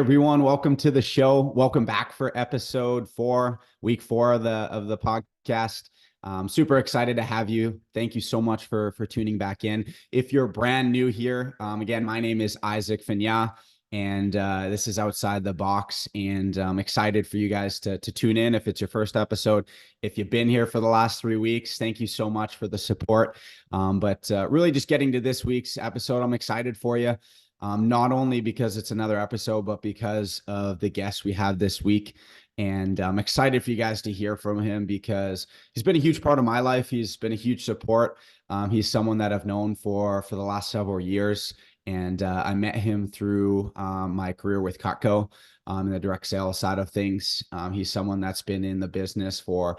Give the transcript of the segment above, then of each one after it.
everyone. Welcome to the show. Welcome back for episode 4, week 4 of the podcast. Super excited to have you. Thank you so much for tuning back in. If you're brand new here, again, my name is Isaac Finya, and this is Outside the Box. And I'm excited for you guys to tune in if it's your first episode. If you've been here for the last 3 weeks, thank you so much for the support. But really just getting to this week's episode, I'm excited for you. Not only because it's another episode, but because of the guest we have this week. And I'm excited for you guys to hear from him because he's been a huge part of my life. He's been a huge support. He's someone that I've known for the last several years. And I met him through my career with Cutco in the direct sales side of things. He's someone that's been in the business for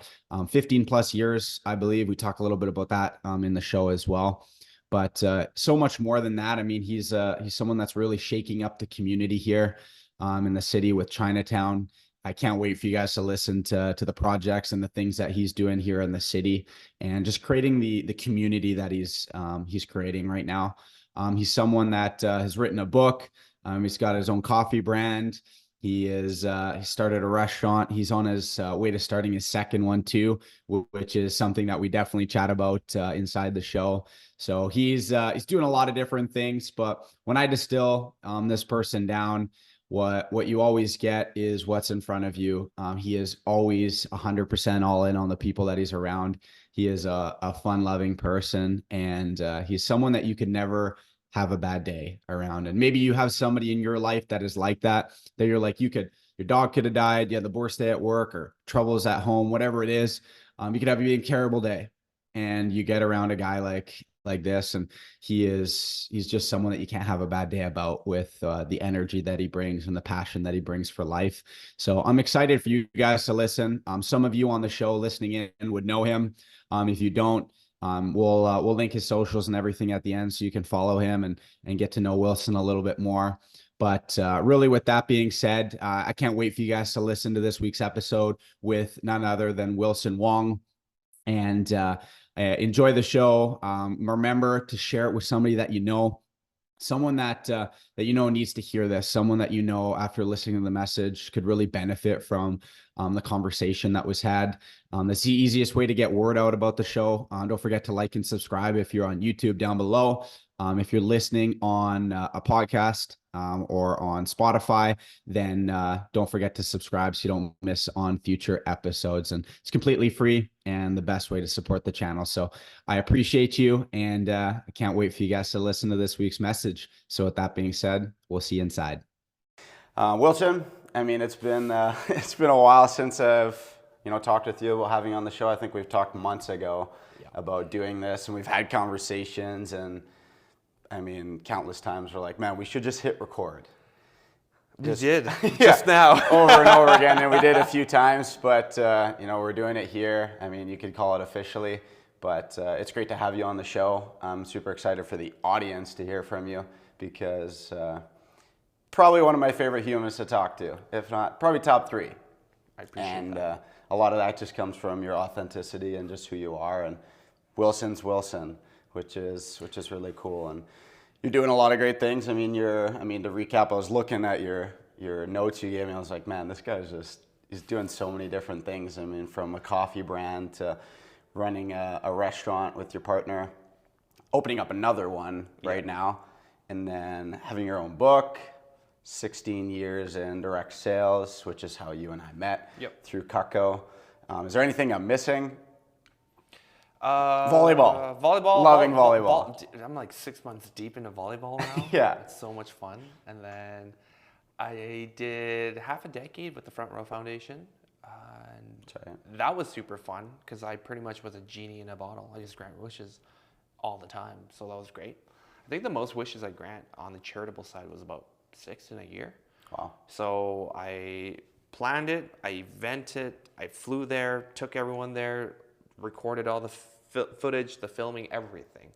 15 plus years, I believe. We talk a little bit about that in the show as well. But so much more than that. I mean, he's someone that's really shaking up the community here in the city with Chinatown. I can't wait for you guys to listen to the projects and the things that he's doing here in the city and just creating the community that he's creating right now. He's someone that has written a book. He's got his own coffee brand. He started a restaurant. He's on his way to starting his second one too, which is something that we definitely chat about inside the show. So he's doing a lot of different things, but when I distill this person down, what you always get is what's in front of you. He is always 100% all in on the people that he's around. He is a fun-loving person, and he's someone that you could never have a bad day around. And maybe you have somebody in your life that is like that you're like, your dog could have died, you had the worst day at work or troubles at home, whatever it is. You could have a terrible day, and you get around a guy like this, and he's just someone that you can't have a bad day about with the energy that he brings and the passion that he brings for life. So I'm excited for you guys to listen. Some of you on the show listening in would know him. If you don't, we'll link his socials and everything at the end so you can follow him and get to know Wilson a little bit more. But really, with that being said, I can't wait for you guys to listen to this week's episode with none other than Wilson Wong. And enjoy the show. Remember to share it with somebody that you know, someone that needs to hear this, someone that after listening to the message could really benefit from the conversation that was had. That's the easiest way to get word out about the show. Don't forget to like and subscribe if you're on YouTube down below. If you're listening on a podcast or on Spotify, then don't forget to subscribe so you don't miss on future episodes. And it's completely free and the best way to support the channel. So I appreciate you, and I can't wait for you guys to listen to this week's message. So with that being said, we'll see you inside. Wilson, I mean, it's been a while since I've talked with you about having you on the show. I think we've talked months ago about doing this, and we've had conversations, and I mean, countless times we're like, man, we should just hit record. Just now. Over and over again, and we did a few times, but we're doing it here. I mean, you could call it officially, but it's great to have you on the show. I'm super excited for the audience to hear from you because probably one of my favorite humans to talk to, if not probably top 3. I appreciate that. A lot of that just comes from your authenticity and just who you are. And Wilson's Wilson, which is really cool. And you're doing a lot of great things. I mean, to recap, I was looking at your notes you gave me. I was like, man, this guy's he's doing so many different things. I mean, from a coffee brand to running a restaurant with your partner, opening up another one right now, and then having your own book, 16 years in direct sales, which is how you and I met through Cutco. Is there anything I'm missing? Volleyball. Loving volleyball. I'm like 6 months deep into volleyball now. Yeah. It's so much fun. And then I did half a decade with the Front Row Foundation. And that was super fun because I pretty much was a genie in a bottle. I just grant wishes all the time. So that was great. I think the most wishes I grant on the charitable side was about 6 in a year. Wow. So I planned it, I evented it, I flew there, took everyone there, recorded all the footage, the filming, everything.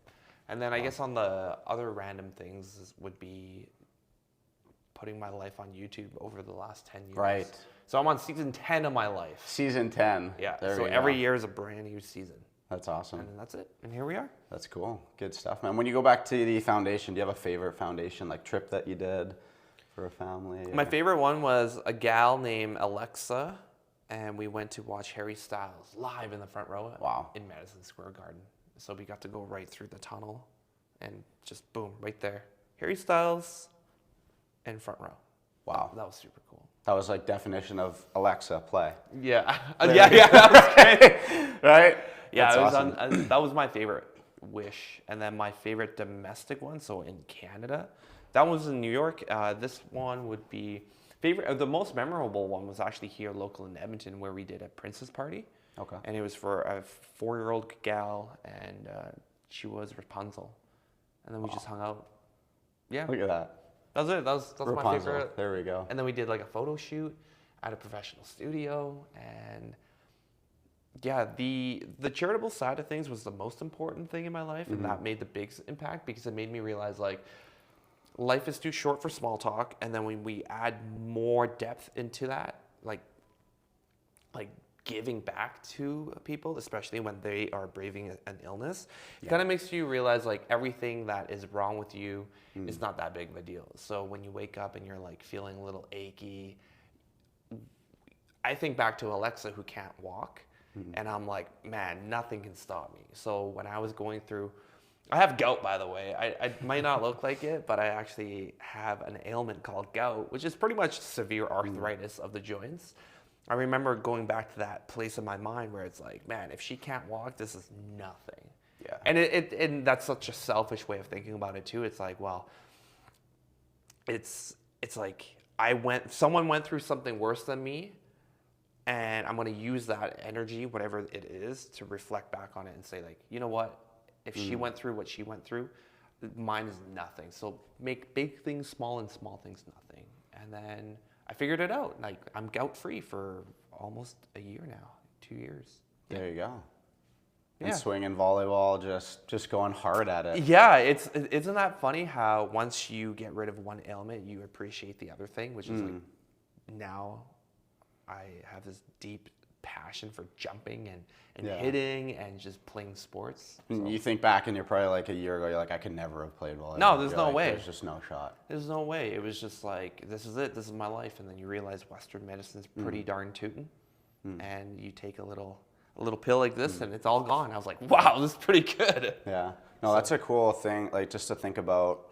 And then I guess on the other random things would be putting my life on YouTube over the last 10 years. Right. So I'm on season 10 of my life. Season 10. Yeah. So every year is a brand new season. That's awesome. And that's it. And here we are. That's cool. Good stuff, man. When you go back to the foundation, do you have a favorite foundation like trip that you did? for a family? My favorite one was a gal named Alexa, and we went to watch Harry Styles live in the front row. Wow. In Madison Square Garden. So we got to go right through the tunnel, and just boom, right there, Harry Styles, in front row. Wow. That was super cool. That was like definition of Alexa, play. Yeah, yeah, that was great. Right? Yeah, That's it was awesome. that was my favorite wish, and then my favorite domestic one. So in Canada, that was in New York. This one would be favorite. The most memorable one was actually here local in Edmonton, where we did a princess party. Okay. And it was for a 4-year-old gal, and she was Rapunzel, and then we just hung out. Yeah, Look at that. that was it. That's my Rapunzel. favorite. There we go. And then we did like a photo shoot at a professional studio, and yeah, the charitable side of things was the most important thing in my life, and that made the biggest impact because it made me realize like life is too short for small talk, and then when we add more depth into that, like giving back to people, especially when they are braving an illness, it kind of makes you realize like everything that is wrong with you is not that big of a deal. So when you wake up and you're like feeling a little achy, I think back to Alexa who can't walk, and I'm like, man, nothing can stop me. So when I was going through, I have gout, by the way. I might not look like it, but I actually have an ailment called gout, which is pretty much severe arthritis of the joints. I remember going back to that place in my mind where it's like, man, if she can't walk, this is nothing. Yeah. And and that's such a selfish way of thinking about it too. It's like, well, it's like someone went through something worse than me, and I'm going to use that energy, whatever it is, to reflect back on it and say like, you know what? If she went through what she went through, mine is nothing. So make big things small and small things nothing. And then I figured it out. Like I'm gout free for almost a year now, 2 years. There you go. Yeah. And swinging volleyball, just going hard at it. Yeah, isn't that funny how once you get rid of one ailment, you appreciate the other thing, which is like now I have this deep passion for jumping and hitting and just playing sports. And you think back and you're probably like a year ago, you're like, I could never have played volleyball. No, there's You're no like, way. There's just no shot. There's no way. It was just like, this is it. This is my life. And then you realize Western medicine's pretty darn tootin'. And you take a little pill like this and it's all gone. I was like, wow, this is pretty good. Yeah. No, that's a cool thing. Like just to think about,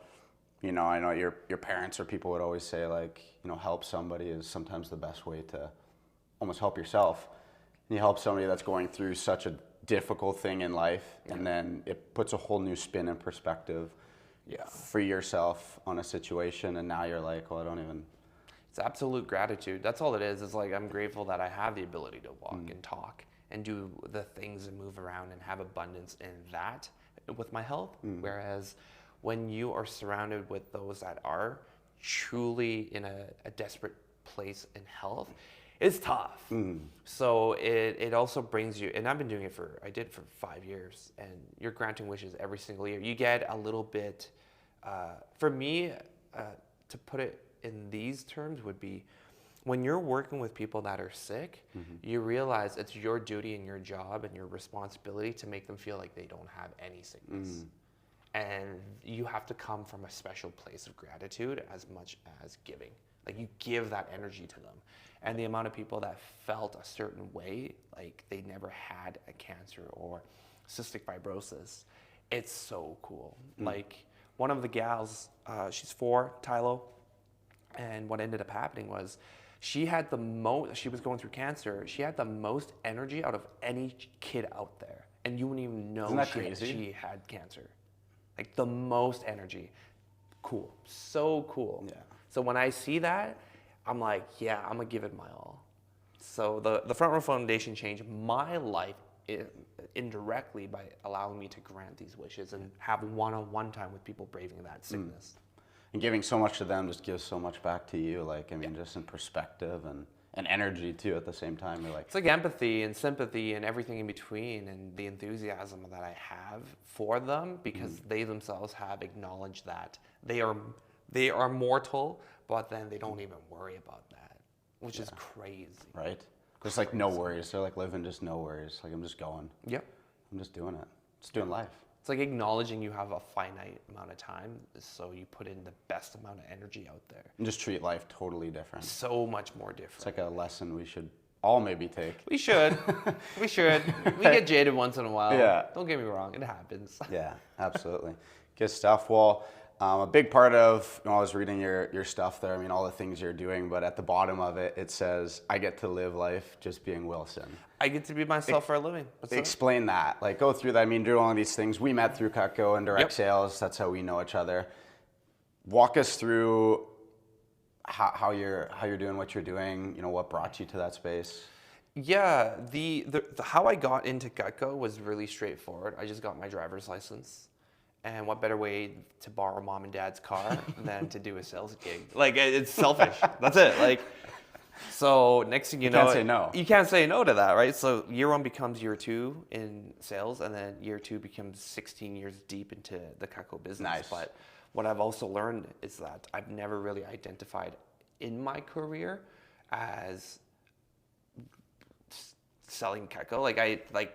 I know your parents or people would always say like, help somebody is sometimes the best way to almost help yourself. And you help somebody that's going through such a difficult thing in life, and then it puts a whole new spin and perspective for yourself on a situation, and now you're like, well, I don't even... It's absolute gratitude. That's all it is. It's like I'm grateful that I have the ability to walk and talk and do the things and move around and have abundance in that with my health. Whereas when you are surrounded with those that are truly in a desperate place in health, it's tough. So it also brings you, and I've been doing it I did for 5 years, and you're granting wishes every single year. You get a little bit, for me, to put it in these terms would be, when you're working with people that are sick, you realize it's your duty and your job and your responsibility to make them feel like they don't have any sickness. And you have to come from a special place of gratitude as much as giving. Like you give that energy to them. And the amount of people that felt a certain way, like they never had a cancer or cystic fibrosis, it's so cool. Like one of the gals, she's 4, Tylo, and what ended up happening was she was going through cancer. She had the most energy out of any kid out there. And you wouldn't even know she had cancer. Like the most energy. Cool. So cool. Yeah. So when I see that, I'm like, yeah, I'm going to give it my all. So the Front Row Foundation changed my life indirectly by allowing me to grant these wishes and have one-on-one time with people braving that sickness. And giving so much to them just gives so much back to you. Like, I mean, just in perspective and energy too at the same time. You're like, it's like empathy and sympathy and everything in between, and the enthusiasm that I have for them because they themselves have acknowledged that they are mortal, but then they don't even worry about that, which is crazy. Right? There's like no worries. They're like living just no worries. Like I'm just going. Yep. I'm just doing it. Just doing life. It's like acknowledging you have a finite amount of time, so you put in the best amount of energy out there. And just treat life totally different. So much more different. It's like a lesson we should all maybe take. We should. We should. We get jaded once in a while. Yeah. Don't get me wrong. It happens. Yeah, absolutely. Good stuff. Well, a big part of, I was reading your stuff there, I mean, all the things you're doing, but at the bottom of it, it says, I get to live life just being Wilson. I get to be myself for a living. Explain that. Like, go through that. I mean, doing all of these things. We met through Cutco and direct sales. That's how we know each other. Walk us through how you're doing what you're doing. What brought you to that space? Yeah, the how I got into Cutco was really straightforward. I just got my driver's license. And what better way to borrow mom and dad's car than to do a sales gig? Like, it's selfish. That's it. Like, so next thing you know, can't say no. You can't say no to that, right? So year one becomes year two in sales, and then year two becomes 16 years deep into the Cutco business. Nice. But what I've also learned is that I've never really identified in my career as selling Cutco.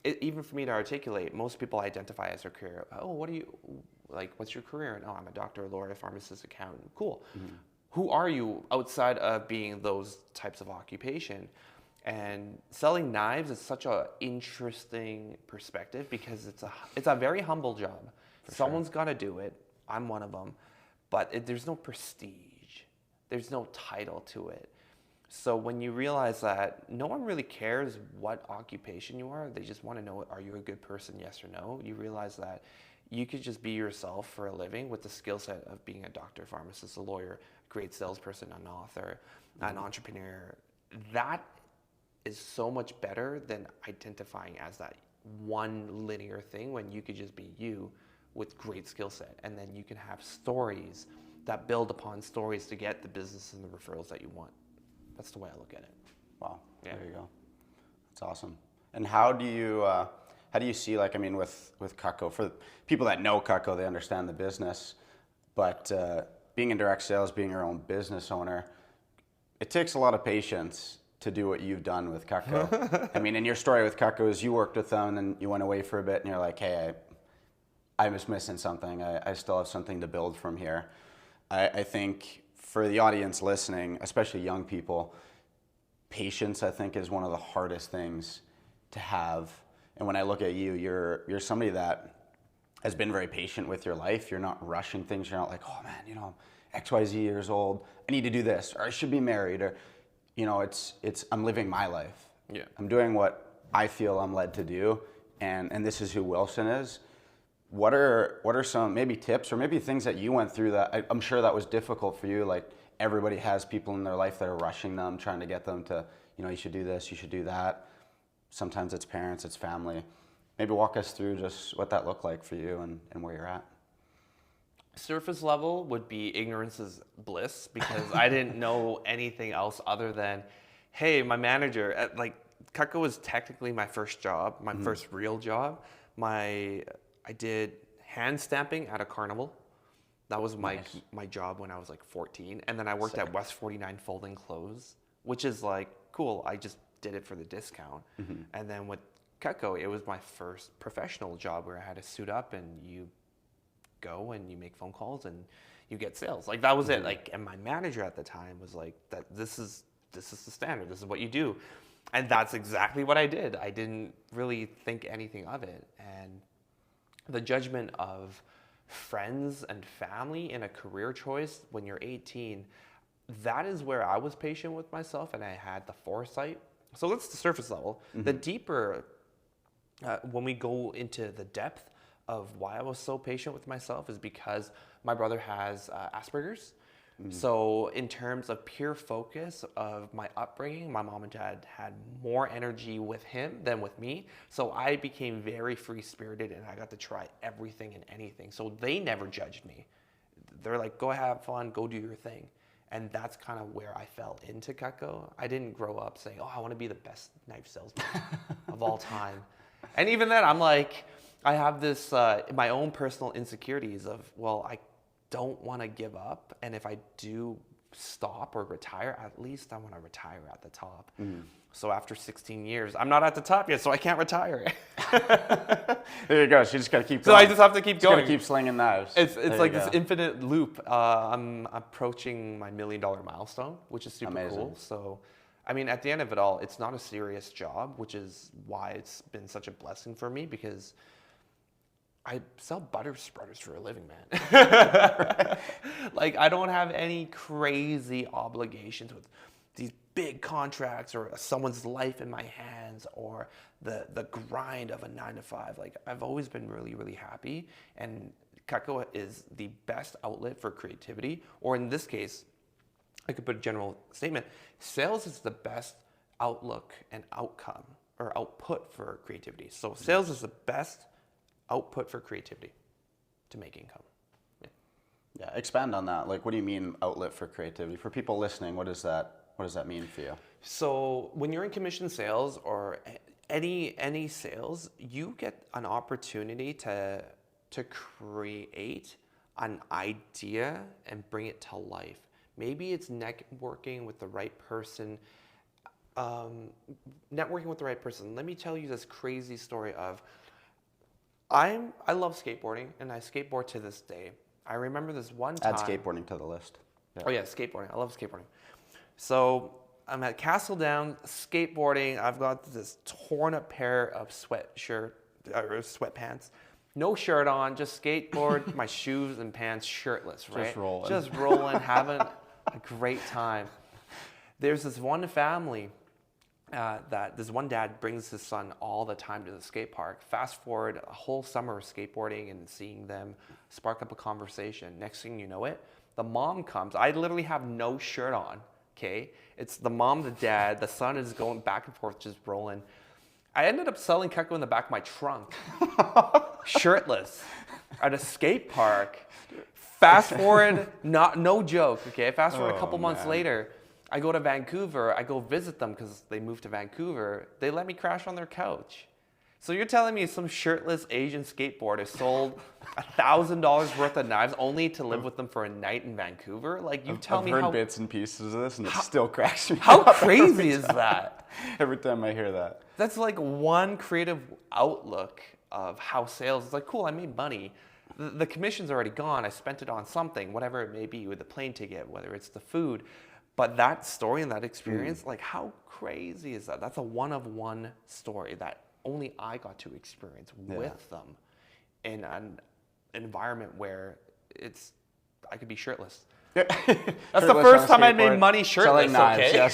Even for me to articulate, most people identify as their career. Oh, what's your career? And, oh, I'm a doctor, lawyer, pharmacist, accountant. Cool. Mm-hmm. Who are you outside of being those types of occupation? And selling knives is such an interesting perspective because it's a very humble job. Someone's got to do it. I'm one of them. But there's no prestige. There's no title to it. So when you realize that no one really cares what occupation you are, they just want to know, are you a good person, yes or no? You realize that you could just be yourself for a living with the skill set of being a doctor, pharmacist, a lawyer, a great salesperson, an author, an entrepreneur. That is so much better than identifying as that one linear thing when you could just be you with great skill set. And then you can have stories that build upon stories to get the business and the referrals that you want. That's the way I look at it. Wow. Yeah. There you go. That's awesome. And how do you see, with Cutco, for people that know Cutco, they understand the business, but being in direct sales, being your own business owner, it takes a lot of patience to do what you've done with Cutco. I mean, in your story with Cutco is you worked with them and then you went away for a bit and you're like, hey, I was missing something. I still have something to build from here. I think for the audience listening, especially young people, patience, I think, is one of the hardest things to have. And when I look at you, you're somebody that has been very patient with your life. You're not rushing things. You're not like, oh man, I'm XYZ years old. I need to do this, or I should be married, or, it's I'm living my life. Yeah. I'm doing what I feel I'm led to do, and this is who Wilson is. What are some maybe tips or maybe things that you went through that I'm sure that was difficult for you? Like, everybody has people in their life that are rushing them, trying to get them to, you should do this, you should do that. Sometimes it's parents, it's family. Maybe walk us through just what that looked like for you and where you're at. Surface level would be ignorance is bliss, because I didn't know anything else other than, hey, my manager, Cutco was technically my first job, my first real job. I did hand stamping at a carnival. That was my job when I was 14. And then I worked at West 49 folding clothes, which is cool. I just did it for the discount. Mm-hmm. And then with Cutco, it was my first professional job where I had to suit up and you go and you make phone calls and you get sales. That was it. And my manager at the time was that this is the standard. This is what you do. And that's exactly what I did. I didn't really think anything of it. And the judgment of friends and family in a career choice when you're 18, that is where I was patient with myself and I had the foresight. So that's the surface level. Mm-hmm. The deeper, when we go into the depth of why I was so patient with myself, is because my brother has Asperger's. So in terms of pure focus of my upbringing, my mom and dad had more energy with him than with me. So I became very free-spirited and I got to try everything and anything. So they never judged me. They're like, go have fun, go do your thing. And that's kind of where I fell into Cutco. I didn't grow up saying, oh, I want to be the best knife salesman of all time. And even then, I'm like, I have this, my own personal insecurities of, well, I don't want to give up, and if I do stop or retire, at least I want to retire at the top. So after 16 years, I'm not at the top yet, so I can't retire. There you go. So you just got to keep So going. I just have to keep going. Got to keep slinging knives. It's like this infinite loop. I'm approaching my $1 million milestone, which is super cool. So, I mean, at the end of it all, it's not a serious job, which is why it's been such a blessing for me, because I sell butter spreaders for a living, man. Like, I don't have any crazy obligations with these big contracts or someone's life in my hands or the grind of a 9-to-5. Like, I've always been really, really happy. And Cutco is the best outlet for creativity. Or in this case, I could put a general statement. Sales is the best outlook and outcome or output for creativity. So sales is the best output for creativity to make income. Yeah, expand on that. Like, what do you mean outlet for creativity? For people listening, what does that mean for you? So when you're in commission sales or any sales, you get an opportunity to create an idea and bring it to life. Maybe it's networking with the right person. Networking with the right person. Let me tell you this crazy story of I love skateboarding, and I skateboard to this day. I remember this one time. Add skateboarding to the list. Yeah. Oh yeah, skateboarding. I love skateboarding. So I'm at Castle Down skateboarding. I've got this torn up pair of sweatpants. No shirt on, just skateboard, my shoes and pants shirtless, right? Just rolling, having a great time. There's this one family that this one dad brings his son all the time to the skate park. Fast forward a whole summer of skateboarding and seeing them spark up a conversation. Next thing you know it, the mom comes. I literally have no shirt on, okay? It's the mom, the dad, the son is going back and forth, just rolling. I ended up selling Cutco in the back of my trunk, shirtless, at a skate park. Fast forward, no joke, okay? Fast forward a couple months later, I go to Vancouver. I go visit them because they moved to Vancouver. They let me crash on their couch. So you're telling me some shirtless Asian skateboarder sold $1,000 worth of knives only to live with them for a night in Vancouver? Like, you tell me how... I've heard bits and pieces of this, and it still cracks me How up crazy is that? Every time I hear that. That's like one creative outlook of how sales is like, cool, I made money. The commission's already gone. I spent it on something, whatever it may be, with the plane ticket, whether it's the food. But that story and that experience, like, how crazy is that? That's a one-of-one story that only I got to experience with them in an environment where I could be shirtless. That's shirtless the first time I made money shirtless, okay?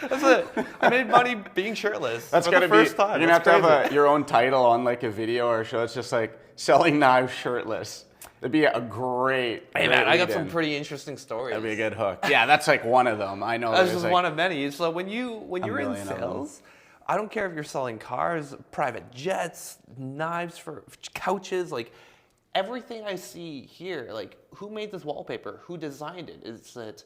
That's it. I made money being shirtless. That's for the first time. You're going to have your own title on like a video or a show. It's just like selling knives shirtless. It'd be a great. Hey man, I got some pretty interesting stories. That'd be a good hook. Yeah, that's like one of them. I know. That's just like one of many. So when you're in sales, I don't care if you're selling cars, private jets, knives for couches, like everything I see here. Like, who made this wallpaper? Who designed it? Is it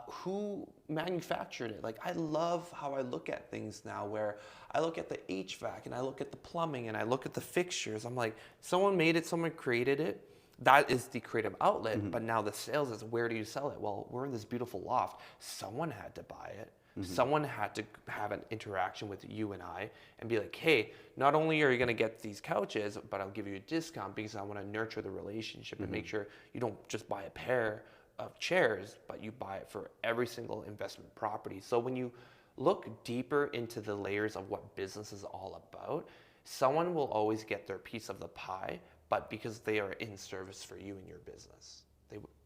who manufactured it? Like, I love how I look at things now, where I look at the HVAC and I look at the plumbing and I look at the fixtures. I'm like, someone made it, someone created it. That is the creative outlet, but now the sales is, where do you sell it? Well, we're in this beautiful loft. Someone had to buy it. Someone had to have an interaction with you and I and be like, hey, not only are you going to get these couches, but I'll give you a discount because I want to nurture the relationship and make sure you don't just buy a pair of chairs, but you buy it for every single investment property. So when you look deeper into the layers of what business is all about, someone will always get their piece of the pie, but because they are in service for you and your business.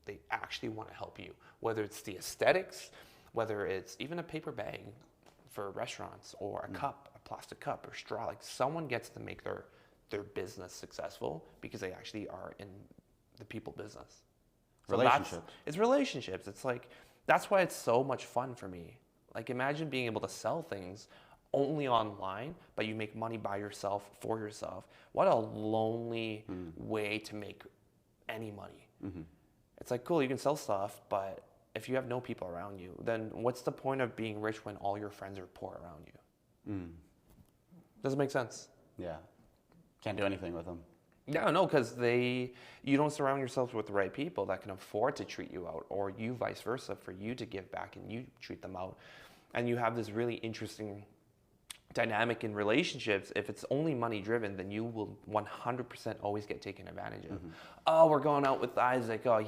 They actually want to help you, whether it's the aesthetics, whether it's even a paper bag for restaurants or a cup, a plastic cup or straw. Like, someone gets to make their business successful because they actually are in the people business. So it's relationships. It's like, that's why it's so much fun for me. Like, imagine being able to sell things only online, but you make money by yourself, for yourself. What a lonely way to make any money. It's like, cool, you can sell stuff, but if you have no people around you, then what's the point of being rich when all your friends are poor around you? Doesn't make sense. Yeah. Can't do anything with them. Yeah, no, because you don't surround yourself with the right people that can afford to treat you out, or you vice versa, for you to give back and you treat them out. And you have this really interesting dynamic in relationships. If it's only money driven, then you will 100% always get taken advantage of. Oh, we're going out with Isaac. Oh,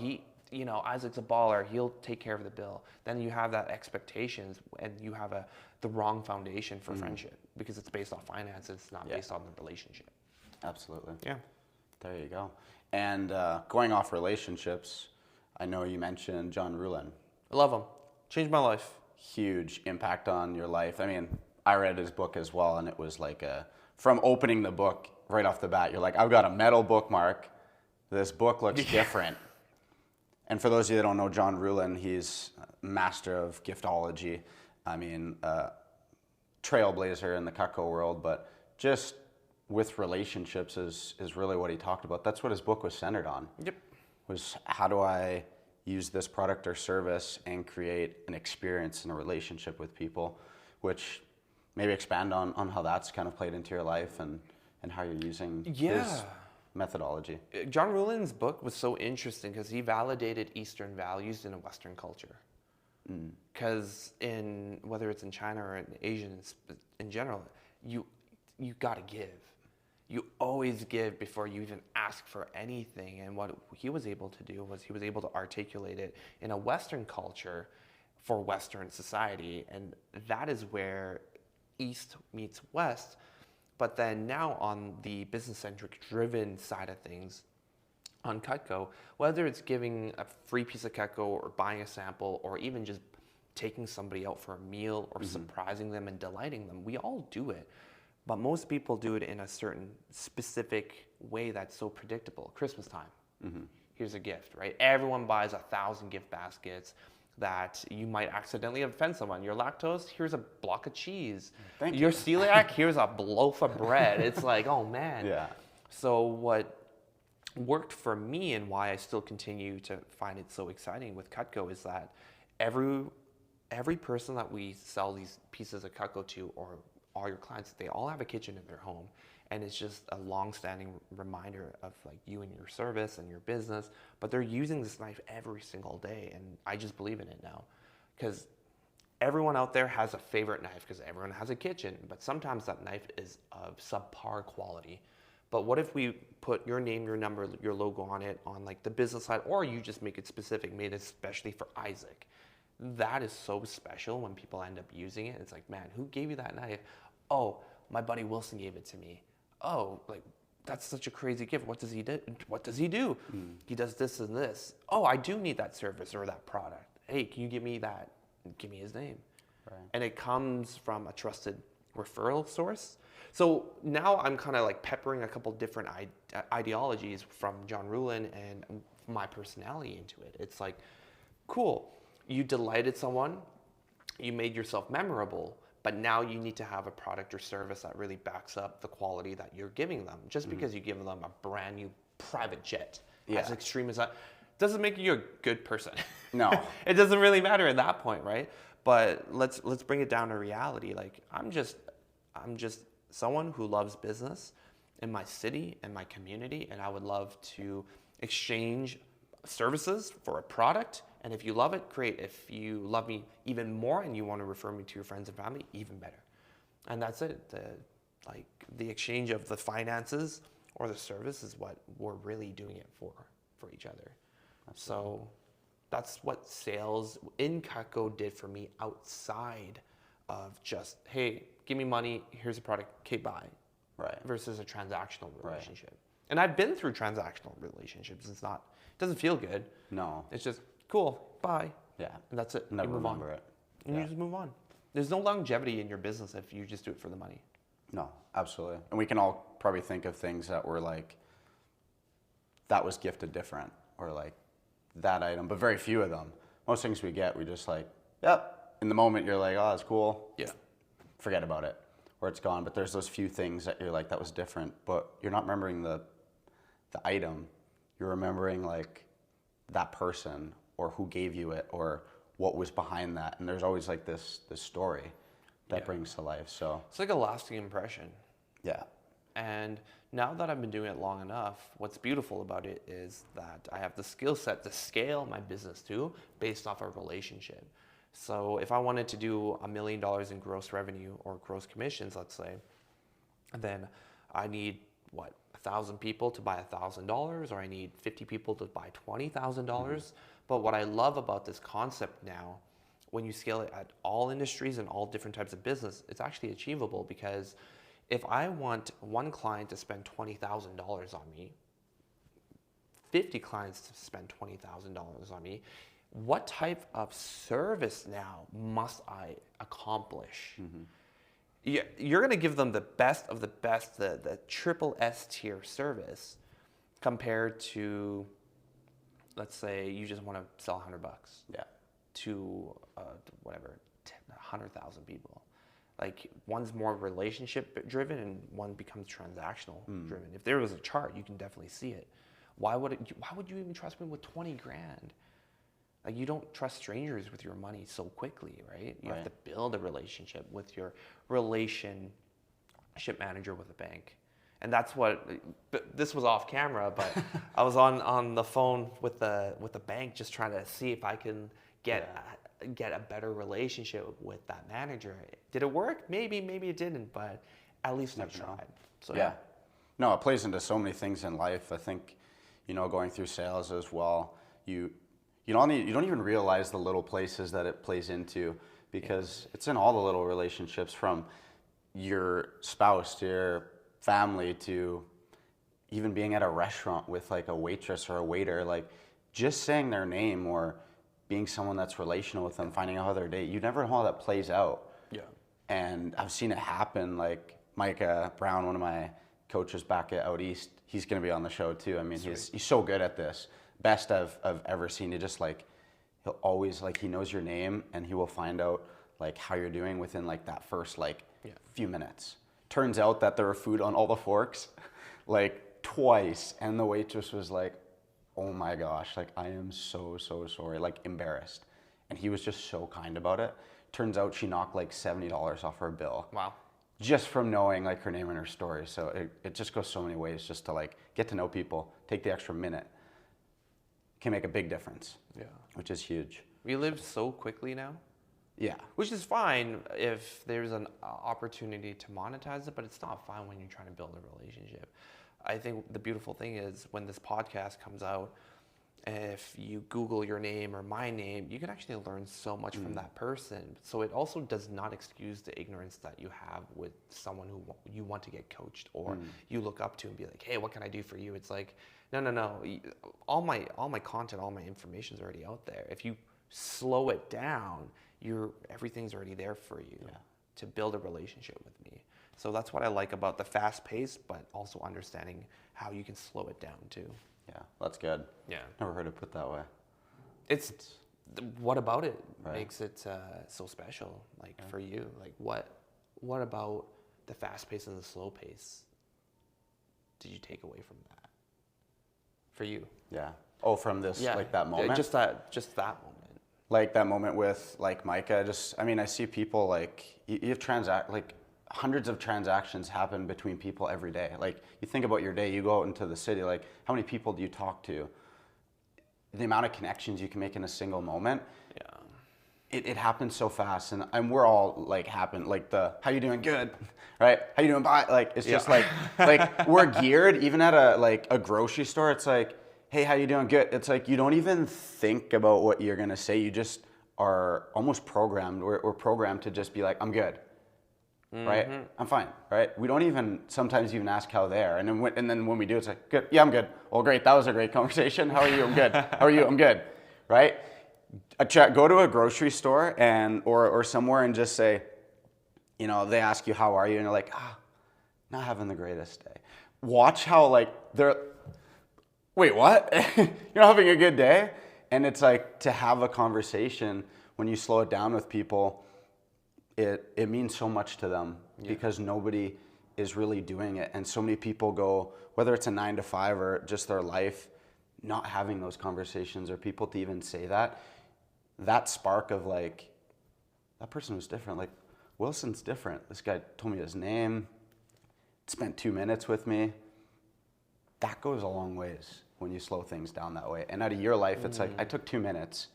Isaac's a baller. He'll take care of the bill. Then you have that expectations, and you have the wrong foundation for friendship, because it's based off finances, it's not based on the relationship. Absolutely. Yeah. There you go. And going off relationships, I know you mentioned John Ruhlin. I love him. Changed my life. Huge impact on your life. I mean, I read his book as well, and it was like from opening the book right off the bat, you're like, I've got a metal bookmark. This book looks different. And for those of you that don't know John Ruhlin, he's a master of giftology. I mean, trailblazer in the Cutco world, but just with relationships is really what he talked about. That's what his book was centered on. Yep. Was how do I use this product or service and create an experience in a relationship with people, which maybe expand on how that's kind of played into your life and how you're using his methodology. John Ruhlin's book was so interesting because he validated Eastern values in a Western culture. Because whether it's in China or in Asian in general, you got to give. You always give before you even ask for anything. And what he was able to do was he was able to articulate it in a Western culture for Western society. And that is where East meets West. But then now on the business-centric driven side of things, on Cutco, whether it's giving a free piece of Cutco or buying a sample or even just taking somebody out for a meal or surprising them and delighting them, we all do it. But most people do it in a certain specific way that's so predictable. Christmas time, here's a gift, right? Everyone buys 1,000 gift baskets that you might accidentally offend someone. You're lactose, here's a block of cheese. Thank you. You're celiac, here's a loaf of bread. It's like, oh man. Yeah. So what worked for me and why I still continue to find it so exciting with Cutco is that every person that we sell these pieces of Cutco to, or all your clients, they all have a kitchen in their home. And it's just a long-standing reminder of like you and your service and your business, but they're using this knife every single day. And I just believe in it now, because everyone out there has a favorite knife because everyone has a kitchen, but sometimes that knife is of subpar quality. But what if we put your name, your number, your logo on it on like the business side, or you just make it specific, made especially for Isaac? That is so special when people end up using it. It's like, man, who gave you that knife? Oh, my buddy Wilson gave it to me. Oh, like that's such a crazy gift. What does he do? What does he do? He does this and this. Oh, I do need that service or that product. Hey, can you give me that? Give me his name. Right. And it comes from a trusted referral source. So now I'm kind of like peppering a couple different ideologies from John Ruhlin and my personality into it. It's like, cool, you delighted someone, you made yourself memorable, but now you need to have a product or service that really backs up the quality that you're giving them. Just because you give them a brand new private jet, as extreme as that, doesn't make you a good person. No. It doesn't really matter at that point, right? But let's bring it down to reality. Like I'm just someone who loves business in my city and my community, and I would love to exchange services for a product. And if you love it, great. If you love me even more and you want to refer me to your friends and family, even better. And that's it. The exchange of the finances or the service is what we're really doing it for each other. Absolutely. So that's what sales in Cutco did for me outside of just, hey, give me money, here's a product, okay, bye. Right. Versus a transactional relationship. Right. And I've been through transactional relationships. It doesn't feel good. No. It's just, cool, bye. Yeah. And that's it. Never you move remember on. it. And you just move on. There's no longevity in your business if you just do it for the money. No, absolutely. And we can all probably think of things that were like, that was gifted different, or like that item, but very few of them. Most things we get, we just like, yep. In the moment, you're like, oh, that's cool. Yeah. Forget about it, or it's gone. But there's those few things that you're like, that was different, but you're not remembering the item. You're remembering like that person, or who gave you it, or what was behind that. And there's always like this story that brings to life. So it's like a lasting impression. Yeah. And now that I've been doing it long enough, what's beautiful about it is that I have the skill set to scale my business too, based off a relationship. So if I wanted to do $1 million in gross revenue or gross commissions, let's say, then I need what, 1,000 people to buy $1,000, or I need 50 people to buy $20,000. But what I love about this concept now, when you scale it at all industries and all different types of business, it's actually achievable, because if I want one client to spend $20,000 on me, 50 clients to spend $20,000 on me, what type of service now must I accomplish? You're going to give them the best of the best, the triple S tier service, compared to, let's say you just want to sell $100 to whatever, 100,000 people. Like, one's more relationship driven and one becomes transactional driven. If there was a chart, you can definitely see it. Why would you even trust me with 20 grand? Like, you don't trust strangers with your money so quickly, right? You have to build a relationship with your relationship manager with a bank. And that's what, this was off camera, but I was on the phone with the bank, just trying to see if I can get a better relationship with that manager. Did it work? Maybe it didn't, but at least I tried. So yeah. No, it plays into so many things in life. I think, going through sales as well, you don't even realize the little places that it plays into, because it's in all the little relationships, from your spouse to your family to even being at a restaurant with like a waitress or a waiter. Like, just saying their name or being someone that's relational with them, finding out how their day, you never know how that plays out. Yeah. And I've seen it happen. Like, Micah Brown, one of my coaches back at Out East, he's going to be on the show too. I mean, he's so good at this. Best I've ever seen. He just like, he'll always like, he knows your name and he will find out like how you're doing within like that first like few minutes. Turns out that there were food on all the forks like twice, and the waitress was like, oh my gosh, like, I am so sorry, like, embarrassed. And he was just so kind about it. Turns out she knocked like $70 off her bill. Wow. Just from knowing like her name and her story. So it just goes so many ways, just to like get to know people, take the extra minute. Can make a big difference. Yeah. Which is huge. We live so quickly now. Yeah. Which is fine if there's an opportunity to monetize it, but it's not fun when you're trying to build a relationship. I think the beautiful thing is, when this podcast comes out, if you Google your name or my name, you can actually learn so much from that person. So it also does not excuse the ignorance that you have with someone who you want to get coached, or you look up to and be like, hey, what can I do for you? It's like, no. All my content, all my information is already out there. If you slow it down, everything's already there for you to build a relationship with me. So that's what I like about the fast pace, but also understanding how you can slow it down too. Yeah, that's good. Yeah. Never heard it put that way. It's what about it makes it so special, like for you? Like, what about the fast pace and the slow pace did you take away from that for you? Yeah. Oh, from this, like that moment? Just that moment. Like that moment with like Micah, I see people like, you have hundreds of transactions happen between people every day. Like, you think about your day, you go out into the city, like, how many people do you talk to? The amount of connections you can make in a single moment. Yeah. It happens so fast, and we're all like how you doing? Good, right? How you doing? Bye. Like, it's just like we're geared, even at a grocery store, it's like, hey, how you doing? Good. It's like, you don't even think about what you're gonna say. You just are almost programmed. We're programmed to just be like, I'm good. Right? I'm fine, right? We don't even sometimes even ask how they are. And then when we do, it's like, good, yeah, I'm good. Well, great, that was a great conversation. How are you? I'm good. How are you? I'm good. Right? Go to a grocery store or somewhere and just say, they ask you, how are you? And you're like, not having the greatest day. Watch how they're, wait, what? You're not having a good day? And it's like, to have a conversation, when you slow it down with people, it means so much to them, because nobody is really doing it. And so many people go, whether it's a 9 to 5 or just their life, not having those conversations, or people to even say that spark of like, that person was different. Like, Wilson's different. This guy told me his name. spent 2 minutes with me, that goes a long ways when you slow things down that way. And out of your life, it's like, I took 2 minutes,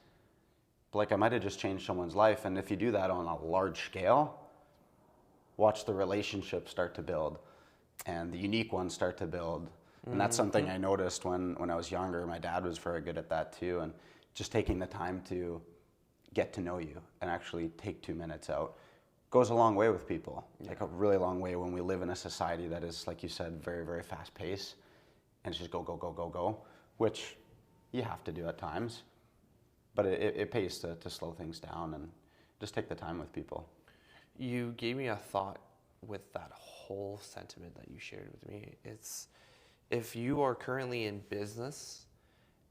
but like I might have just changed someone's life. And if you do that on a large scale, watch the relationships start to build and the unique ones start to build. And that's something I noticed when I was younger. My dad was very good at that too. And just taking the time to get to know you and actually take 2 minutes out goes a long way with people. Like a really long way when we live in a society that is, like you said, very, very fast paced. And it's just go, go, go, go, go, which you have to do at times. But it pays to slow things down and just take the time with people. You gave me a thought with that whole sentiment that you shared with me. It's, if you are currently in business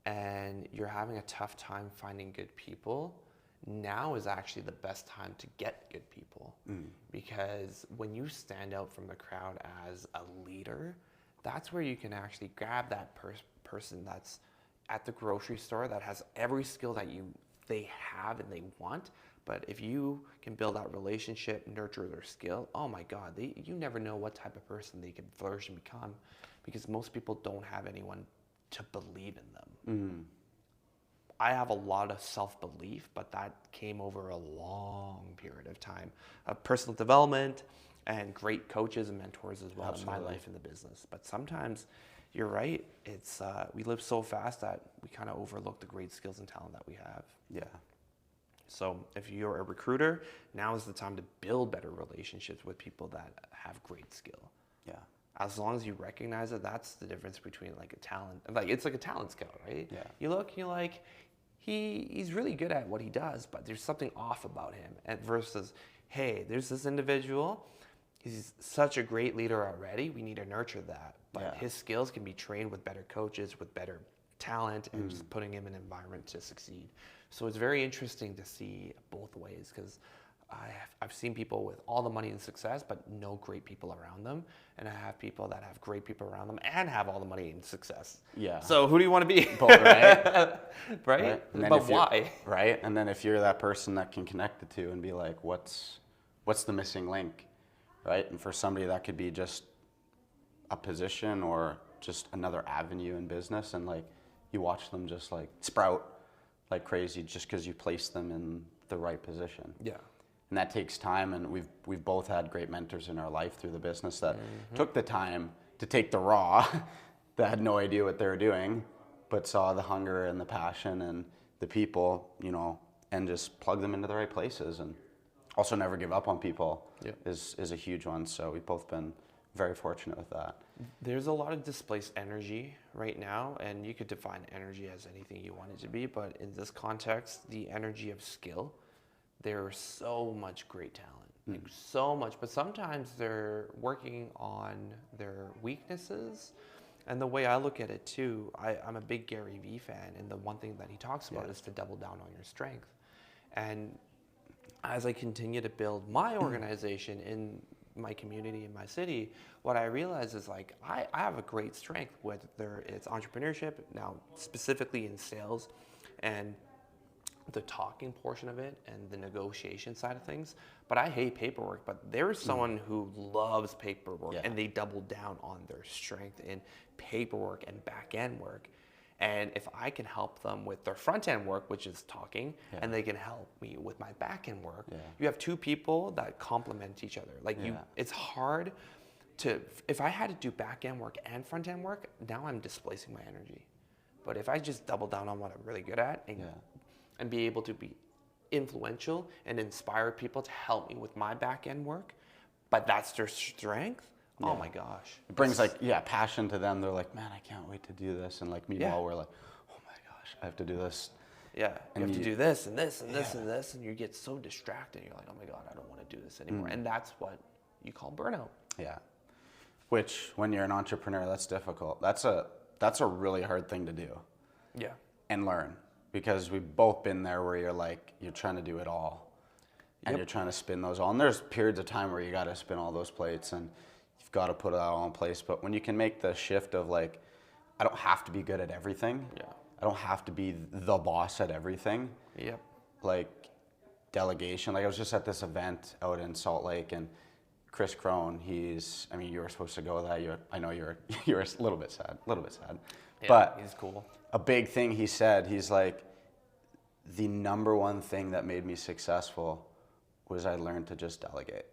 and you're having a tough time finding good people, now is actually the best time to get good people. Because when you stand out from the crowd as a leader, that's where you can actually grab that person that's at the grocery store that has every skill that they have and they want. But if you can build that relationship, nurture their skill, oh my God, you never know what type of person they can flourish and become, because most people don't have anyone to believe in them. I have a lot of self-belief, but that came over a long period of time of personal development and great coaches and mentors as well. Absolutely. In my life in the business. But sometimes you're right. It's we live so fast that we kind of overlook the great skills and talent that we have. Yeah. So if you're a recruiter, now is the time to build better relationships with people that have great skill. Yeah. As long as you recognize it, that's the difference between like a talent, like it's like a talent scout, right? Yeah. You look, you're like, he's really good at what he does, but there's something off about him. And versus, hey, there's this individual, he's such a great leader already, we need to nurture that. But his skills can be trained with better coaches, with better talent, and just putting him in an environment to succeed. So it's very interesting to see both ways, because I've seen people with all the money and success, but no great people around them. And I have people that have great people around them and have all the money and success. Yeah. So who do you want to be? Both, right? Right? And But why? Right. And then if you're that person that can connect the two and be like, what's the missing link? Right. And for somebody that could be just a position or just another avenue in business, and like you watch them just like sprout like crazy just because you place them in the right position. Yeah. And that takes time, and we've both had great mentors in our life through the business that took the time to take the raw, that had no idea what they were doing, but saw the hunger and the passion and the people, you know, and just plug them into the right places. And also never give up on people is a huge one. So we've both been very fortunate with that. There's a lot of displaced energy right now, and you could define energy as anything you want it to be, but in this context, the energy of skill. There's so much great talent, like so much, but sometimes they're working on their weaknesses. And the way I look at it too, I'm a big Gary Vee fan, and the one thing that he talks about is to double down on your strength. And as I continue to build my organization in my community, in my city, what I realize is like, I have a great strength, whether it's entrepreneurship, now specifically in sales, and the talking portion of it and the negotiation side of things, but I hate paperwork. But there's someone who loves paperwork, and they double down on their strength in paperwork and back end work. And if I can help them with their front end work, which is talking, and they can help me with my back end work, you have two people that complement each other. Like it's hard to, if I had to do back end work and front end work, now I'm displacing my energy. But if I just double down on what I'm really good at and be able to be influential and inspire people to help me with my back end work, but that's their strength. Oh my gosh. It brings passion to them. They're like, man, I can't wait to do this. And like, meanwhile, we're like, oh my gosh, I have to do this. Yeah, and you have to do this and this and this and this, and you get so distracted. You're like, oh my God, I don't want to do this anymore. And that's what you call burnout. Yeah. Which, when you're an entrepreneur, that's difficult. That's a really hard thing to do. Yeah. And learn. Because we've both been there where you're trying to do it all. And you're trying to spin those all. And there's periods of time where you got to spin all those plates and you've got to put it all in place. But when you can make the shift of like, I don't have to be good at everything. Yeah. I don't have to be the boss at everything. Yep. Like delegation. Like I was just at this event out in Salt Lake, and Chris Crone, I mean, you were supposed to go with that. I know you're a little bit sad. Yeah, But he's cool. a big thing he said, he's like, the number one thing that made me successful was I learned to just delegate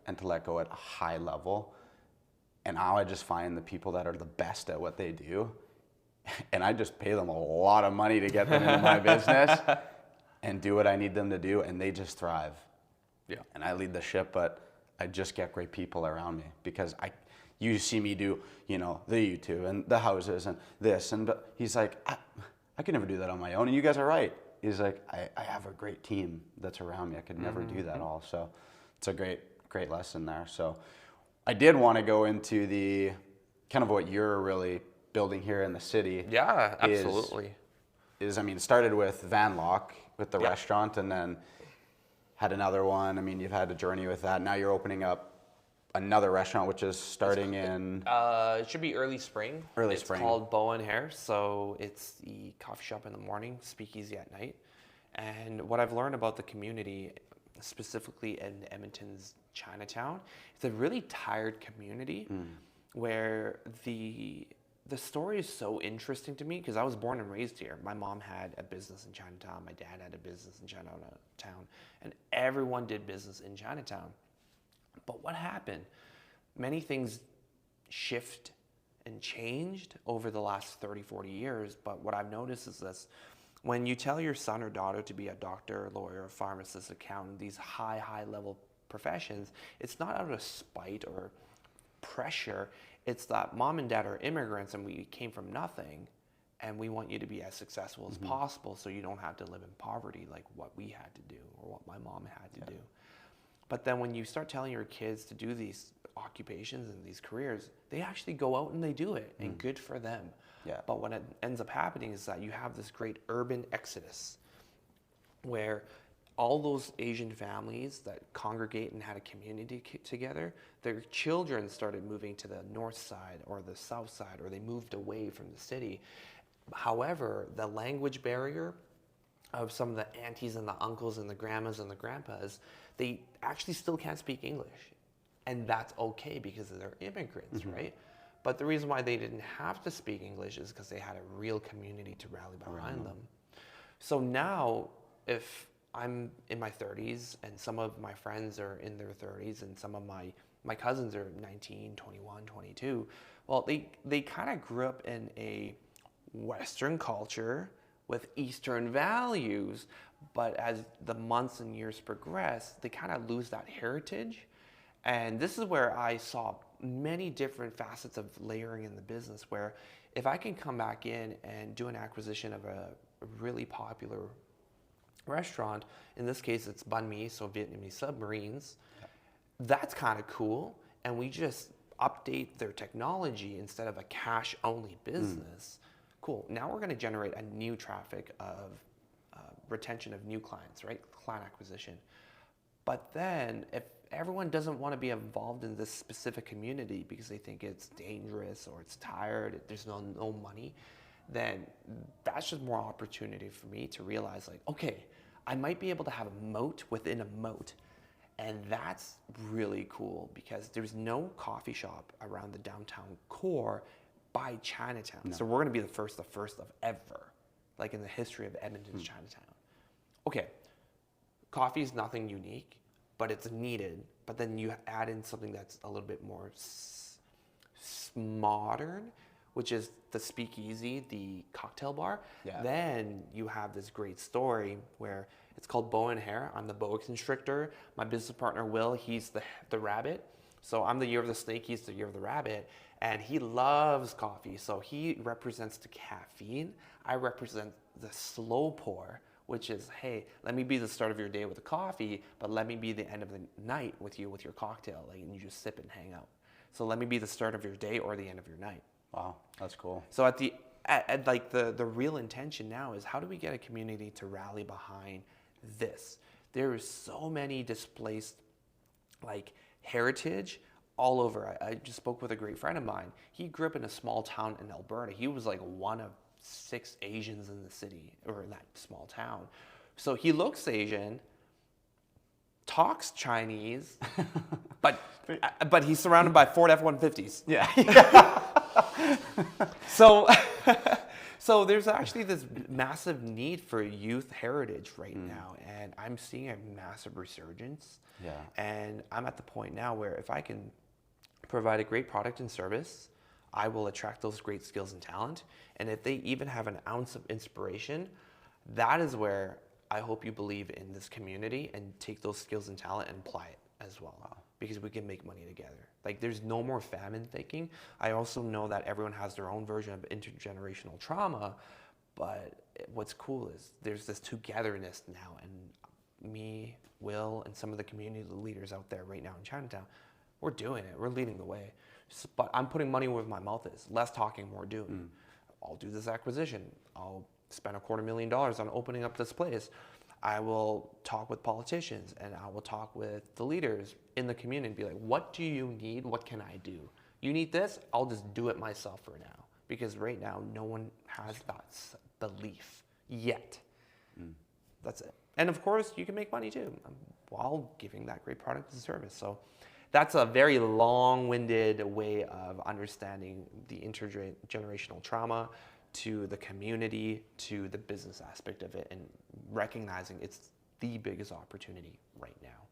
and to let go at a high level. And now I just find the people that are the best at what they do, and I just pay them a lot of money to get them into my business and do what I need them to do, and they just thrive. Yeah. And I lead the ship, but I just get great people around me because you see me do, the YouTube and the houses and this, and he's like, I could never do that on my own, and you guys are right. He's like, I have a great team that's around me. I could never do that all. So it's a great lesson there. So I did want to go into the kind of what you're really building here in the city. Yeah, absolutely. I mean, it started with Van Lock, with the restaurant, and then had another one. I mean, you've had a journey with that. Now you're opening up another restaurant, which is starting in... It should be early spring. Spring. It's called Bow and Hair. So it's the coffee shop in the morning, speakeasy at night. And what I've learned about the community, specifically in Edmonton's Chinatown, it's a really tired community where the story is so interesting to me because I was born and raised here. My mom had a business in Chinatown. My dad had a business in Chinatown. And everyone did business in Chinatown. But what happened? Many things shift and changed over the last 30, 40 years. But what I've noticed is this. When you tell your son or daughter to be a doctor, lawyer, pharmacist, accountant, these high level professions, it's not out of spite or pressure. It's that mom and dad are immigrants and we came from nothing, and we want you to be as successful as possible so you don't have to live in poverty like what we had to do or what my mom had to do. But then when you start telling your kids to do these occupations and these careers, they actually go out and they do it, and good for them. Yeah. But what ends up happening is that you have this great urban exodus where all those Asian families that congregate and had a community together, their children started moving to the north side or the south side, or they moved away from the city. However, the language barrier of some of the aunties and the uncles and the grandmas and the grandpas, they actually still can't speak English. And that's okay because they're immigrants, right? But the reason why they didn't have to speak English is because they had a real community to rally behind them. So now, if I'm in my 30s and some of my friends are in their 30s and some of my cousins are 19, 21, 22, well, they kind of grew up in a Western culture with Eastern values, but as the months and years progress, they kind of lose that heritage. And this is where I saw many different facets of layering in the business, where if I can come back in and do an acquisition of a really popular restaurant, in this case it's banh mi, so Vietnamese submarines, that's kind of cool, and we just update their technology instead of a cash only business. Cool. Now we're going to generate a new traffic of retention of new clients, right? Client acquisition. But then if everyone doesn't want to be involved in this specific community because they think it's dangerous or it's tired, there's no money, then that's just more opportunity for me to realize, like, okay, I might be able to have a moat within a moat. And that's really cool because there's no coffee shop around the downtown core by Chinatown. No. So we're going to be the first of ever, like in the history of Edmonton's Chinatown. Okay, coffee is nothing unique, but it's needed. But then you add in something that's a little bit more modern, which is the speakeasy, the cocktail bar. Yeah. Then you have this great story where it's called Bow and Hair. I'm the boa constrictor. My business partner, Will, he's the rabbit. So I'm the year of the snake, he's the year of the rabbit. And he loves coffee. So he represents the caffeine. I represent the slow pour, which is, hey, let me be the start of your day with a coffee, but let me be the end of the night with you with your cocktail, like, and you just sip and hang out. So let me be the start of your day or the end of your night. Wow, that's cool. So the real intention now is, how do we get a community to rally behind this? There is so many displaced, like, heritage all over. I just spoke with a great friend of mine. He grew up in a small town in Alberta. He was like one of 6 Asians in the city, or in that small town. So he looks Asian, talks Chinese, But he's surrounded by Ford F-150s. Yeah. So, so there's actually this massive need for youth heritage right now, and I'm seeing a massive resurgence. Yeah. And I'm at the point now where if I can provide a great product and service, I will attract those great skills and talent. And if they even have an ounce of inspiration, that is where I hope you believe in this community and take those skills and talent and apply it as well. Wow. Because we can make money together. Like, there's no more famine thinking. I also know that everyone has their own version of intergenerational trauma, but what's cool is there's this togetherness now, and me, Will, and some of the community leaders out there right now in Chinatown, we're doing it. We're leading the way. But I'm putting money where my mouth is. Less talking, more doing. I'll do this acquisition. I'll spend $250,000 on opening up this place. I will talk with politicians, and I will talk with the leaders in the community and be like, what do you need? What can I do? You need this? I'll just do it myself for now. Because right now, no one has that belief yet. That's it. And of course, you can make money too while giving that great product and service. So that's a very long-winded way of understanding the intergenerational trauma, to the community, to the business aspect of it, and recognizing it's the biggest opportunity right now.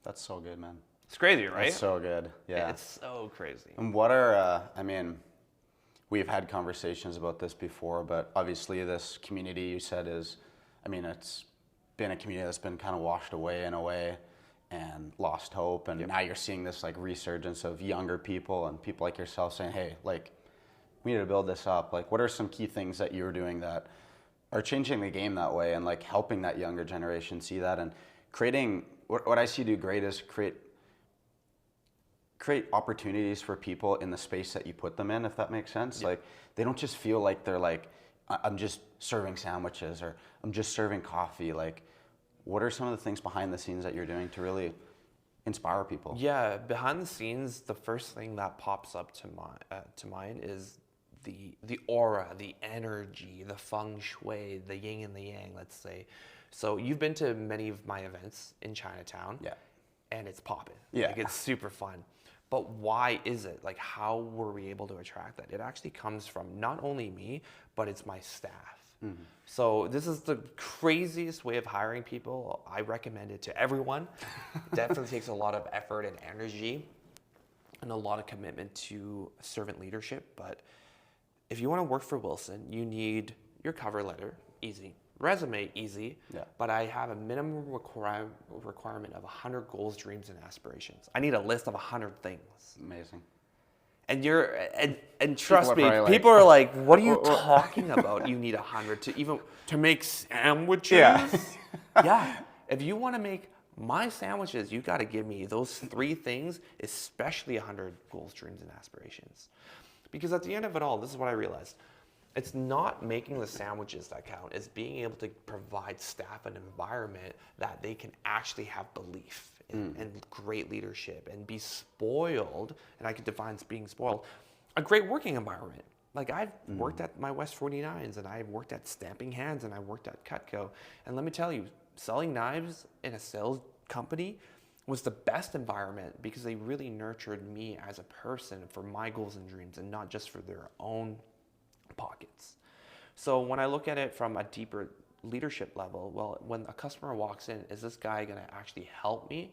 That's so good, man. It's crazy, right? That's so good. Yeah. It's so crazy. And what are, I mean, we've had conversations about this before, but obviously this community you said is, I mean, it's been a community that's been kind of washed away in a way and lost hope. And now you're seeing this like resurgence of younger people and people like yourself saying, hey, like, we need to build this up. Like, what are some key things that you're doing that are changing the game that way and like helping that younger generation see that and creating, what I see you do great is create opportunities for people in the space that you put them in, if that makes sense. Like, they don't just feel like they're like, I'm just serving sandwiches or I'm just serving coffee. Like, what are some of the things behind the scenes that you're doing to really inspire people? Yeah, behind the scenes, the first thing that pops up to mind is the aura, the energy, the feng shui, the yin and the yang, let's say. So you've been to many of my events in Chinatown. Yeah. And it's popping. Yeah. Like, it's super fun. But why is it? Like, how were we able to attract that? It actually comes from not only me, but it's my staff. So this is the craziest way of hiring people. I recommend it to everyone. Definitely takes a lot of effort and energy and a lot of commitment to servant leadership. But if you want to work for Wilson, you need your cover letter, easy. Resume, easy. Yeah. But I have a minimum requirement of 100 goals, dreams, and aspirations. I need a list of 100 things. Amazing. And and trust me, people are like, what are you talking about? You need 100 to make sandwiches? Yeah. Yeah. If you want to make my sandwiches, you got to give me those 3 things, especially 100 goals, dreams, and aspirations. Because at the end of it all, this is what I realized. It's not making the sandwiches that count. It's being able to provide staff an environment that they can actually have belief in, and great leadership and be spoiled. And I could define being spoiled. A great working environment. Like, I've worked at my West 49s, and I've worked at Stamping Hands, and I worked at Cutco. And let me tell you, selling knives in a sales company was the best environment because they really nurtured me as a person for my goals and dreams and not just for their own pockets. So when I look at it from a deeper leadership level, well, when a customer walks in, is this guy going to actually help me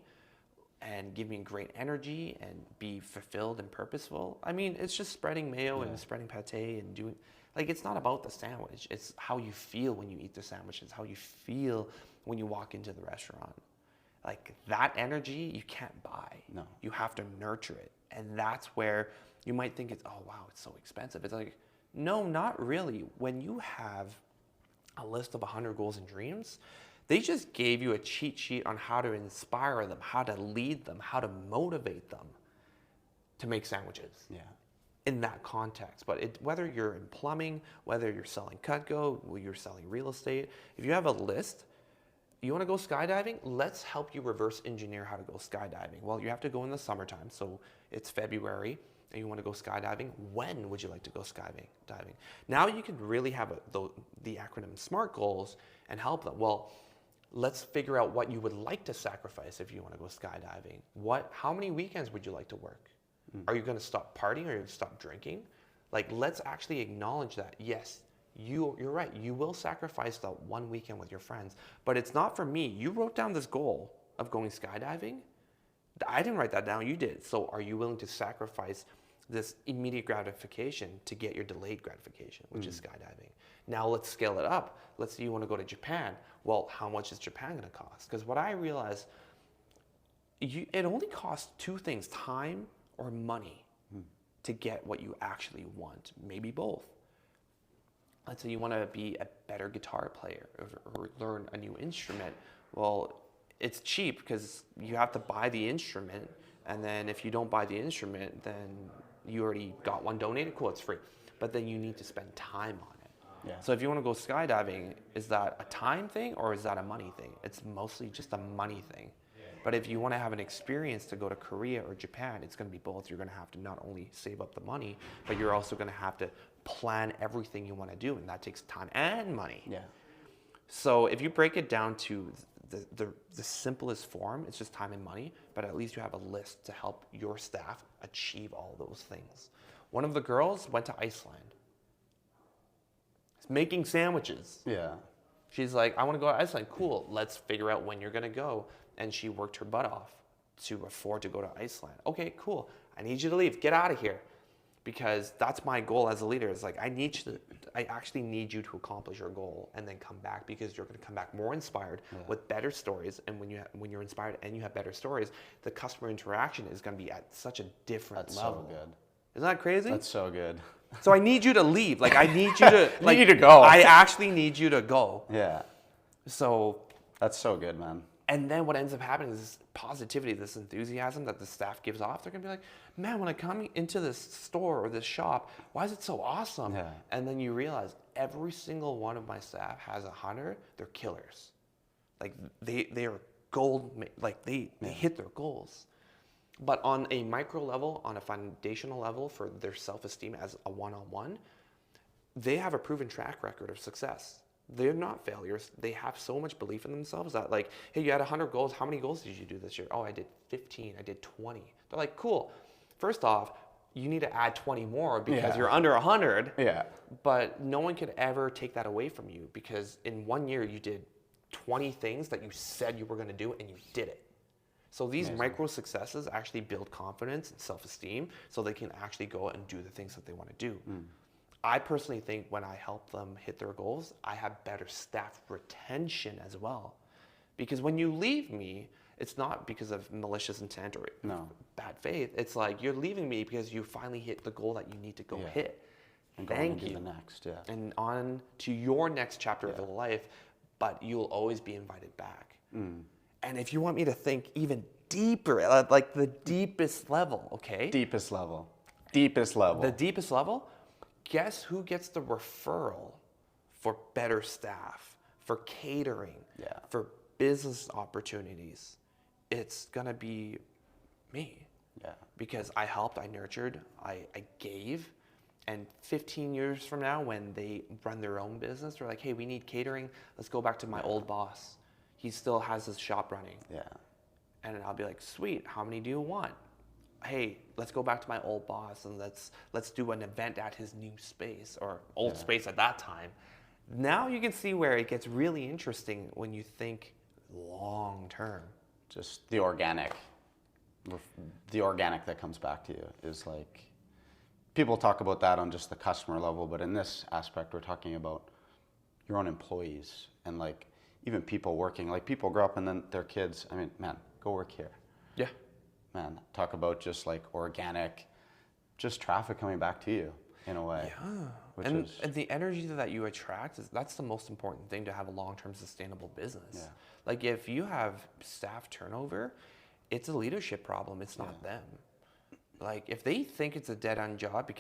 and give me great energy and be fulfilled and purposeful? I mean, it's just spreading mayo and spreading pate and doing, like, it's not about the sandwich. It's how you feel when you eat the sandwich. It's how you feel when you walk into the restaurant. Like, that energy, you can't buy. No. You have to nurture it. And that's where you might think it's, oh, wow, it's so expensive. It's like, no, not really. When you have a list of 100 goals and dreams, they just gave you a cheat sheet on how to inspire them, how to lead them, how to motivate them to make sandwiches. Yeah. In that context. But whether you're in plumbing, whether you're selling Cutco, whether you're selling real estate, if you have a list, you want to go skydiving? Let's help you reverse engineer how to go skydiving. Well, you have to go in the summertime, so it's February, and you want to go skydiving. When would you like to go skydiving? Now you can really have the acronym SMART goals and help them. Well, Let's figure out what you would like to sacrifice if you want to go skydiving. How many weekends would you like to work? Are you going to stop partying, or are you going to stop drinking? Like, let's actually acknowledge that, yes, you're right. You will sacrifice the one weekend with your friends, but it's not for me. You wrote down this goal of going skydiving. I didn't write that down. You did. So are you willing to sacrifice this immediate gratification to get your delayed gratification, which is skydiving? Now let's scale it up. Let's say you want to go to Japan. Well, how much is Japan going to cost? Because what I realized, it only costs two things, time or money, to get what you actually want. Maybe both. Let's say you want to be a better guitar player or learn a new instrument. Well, it's cheap because you have to buy the instrument, and then if you don't buy the instrument, then you already got one donated. Cool, it's free. But then you need to spend time on it. Yeah. So if you want to go skydiving, is that a time thing or is that a money thing? It's mostly just a money thing. But if you want to have an experience to go to Korea or Japan, it's going to be both. You're going to have to not only save up the money, but you're also going to have to plan everything you want to do, and that takes time and money. Yeah. So if you break it down to the simplest form, it's just time and money, but at least you have a list to help your staff achieve all those things. One of the girls went to Iceland. It's making sandwiches. Yeah. She's like, I want to go to Iceland. Cool, let's figure out when you're going to go. And she worked her butt off to afford to go to Iceland. Okay, cool. I need you to leave. Get out of here. Because that's my goal as a leader. It's like, I actually need you to accomplish your goal and then come back, because you're going to come back more inspired with better stories. And when you're inspired and you have better stories, the customer interaction is going to be at such a different level. That's so good. Isn't that crazy? That's so good. So I need you to leave. Like, I need you to You need to go. I actually need you to go. Yeah. So That's so good, man. and then what ends up happening is this positivity, this enthusiasm that the staff gives off. They're going to be like, man, when I come into this store or this shop, why is it so awesome? Yeah. And then you realize every single one of my staff has 100. They're killers. Like, they are gold. Like, they hit their goals. But on a micro level, on a foundational level for their self-esteem as a one-on-one, they have a proven track record of success. They're not failures. They have so much belief in themselves that, like, hey, you had 100 goals. How many goals did you do this year? Oh, I did 15. I did 20. They're like, cool. First off, you need to add 20 more because you're under 100. Yeah. But no one could ever take that away from you, because in 1 year you did 20 things that you said you were going to do, and you did it. So these micro successes actually build confidence and self-esteem, so they can actually go and do the things that they want to do. I personally think when I help them hit their goals, I have better staff retention as well. Because when you leave me, it's not because of malicious intent or bad faith. It's like, you're leaving me because you finally hit the goal that you need to go hit. And go on and do the next, And on to your next chapter of your life, but you'll always be invited back. And if you want me to think even deeper, like the deepest level, okay? Deepest level. Deepest level. The deepest level, guess who gets the referral for better staff, for catering, for business opportunities? It's gonna be me. Yeah. Because I helped, I nurtured, I gave. And 15 years from now, when they run their own business, they're like, hey, we need catering. Let's go back to my old boss. He still has his shop running. Yeah. And I'll be like, sweet, how many do you want? Hey, let's go back to my old boss and let's do an event at his new space, or old space at that time. Now you can see where it gets really interesting when you think long term. Just the organic that comes back to you is like, people talk about that on just the customer level, but in this aspect, we're talking about your own employees and like even people working. Like, people grow up and then their kids, I mean, man, go work here. Yeah. Man, talk about just like organic, just traffic coming back to you in a way. Yeah. And the energy that you attract, that's the most important thing to have a long-term sustainable business. Yeah. Like, if you have staff turnover, it's a leadership problem. It's not them. Like, if they think it's a dead-end job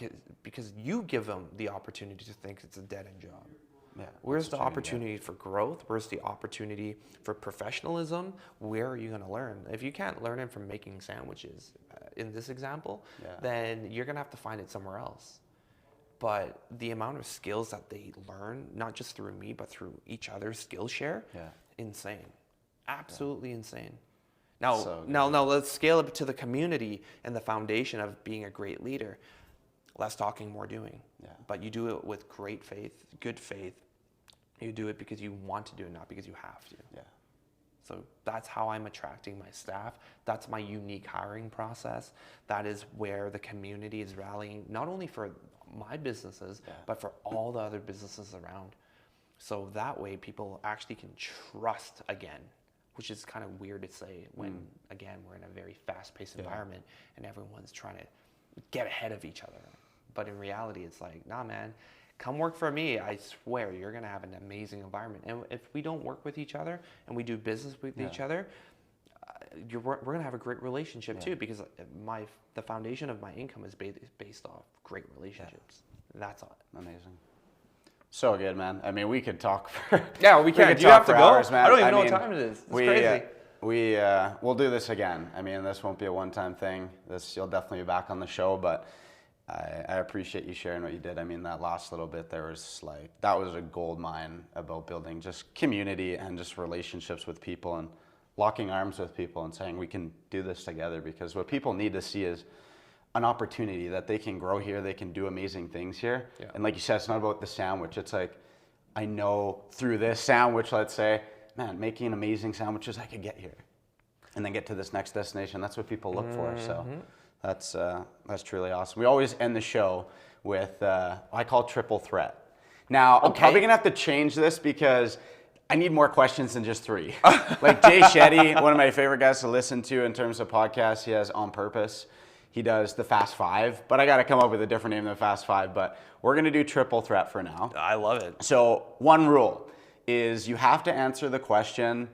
because you give them the opportunity to think it's a dead-end job. Yeah, where's the opportunity for growth? Where's the opportunity for professionalism? Where are you going to learn? If you can't learn it from making sandwiches, in this example, then you're going to have to find it somewhere else. But the amount of skills that they learn, not just through me, but through each other's skill share, insane. Absolutely insane. Now, So good. now let's scale it to the community and the foundation of being a great leader. Less talking, more doing. Yeah. But you do it with great faith, good faith. You do it because you want to do it, not because you have to. Yeah. So that's how I'm attracting my staff. That's my unique hiring process. That is where the community is rallying, not only for my businesses, but for all the other businesses around. So that way people actually can trust again, which is kind of weird to say when, again, we're in a very fast-paced environment and everyone's trying to get ahead of each other. But in reality, it's like, nah, man, come work for me. I swear you're going to have an amazing environment. And if we don't work with each other and we do business with each other, we're going to have a great relationship too, because the foundation of my income is based off great relationships. That's all. Amazing. So good, man. I mean, we could talk for we can. Do you have to go? hours, man. I don't even know what time it is. It's crazy. We'll do this again. I mean, this won't be a one-time thing. You'll definitely be back on the show, but I appreciate you sharing what you did. I mean, that last little bit there was that was a gold mine about building just community and just relationships with people and locking arms with people and saying we can do this together, because what people need to see is an opportunity that they can grow here, they can do amazing things here. Yeah. And like you said, it's not about the sandwich. It's like, I know through this sandwich, let's say, man, making amazing sandwiches, I could get here and then get to this next destination. That's what people look for. So that's truly awesome. We always end the show with, I call triple threat. Now, I'm probably going to have to change this because I need more questions than just 3. Like Jay Shetty, one of my favorite guys to listen to in terms of podcasts, he has On Purpose. He does the Fast 5, but I got to come up with a different name than the Fast 5, but we're going to do triple threat for now. I love it. So one rule is you have to answer the question